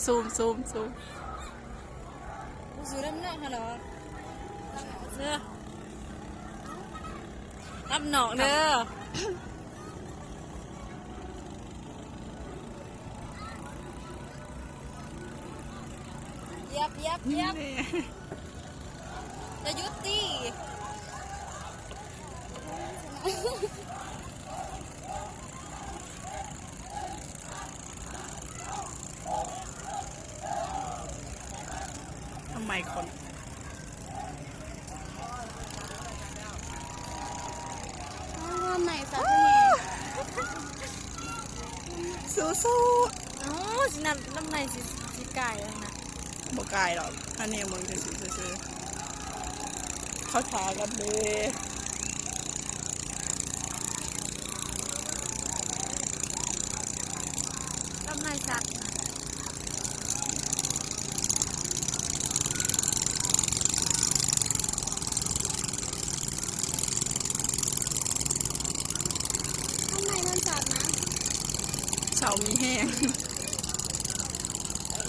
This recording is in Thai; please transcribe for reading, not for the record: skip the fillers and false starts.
ซูมสูน้ำหนักเหรอเด้อรับหนอกเด้อยับจะยุติทำไมคนไหนสักสู้อ๋อสิน้ำในสิไก่เลยนะบ่กายหรอกอันนี้มึงจะซื้อเขาทากันเลย น้ำในสัตว์ข้างในมันสัตว์นะเสามีแห้ง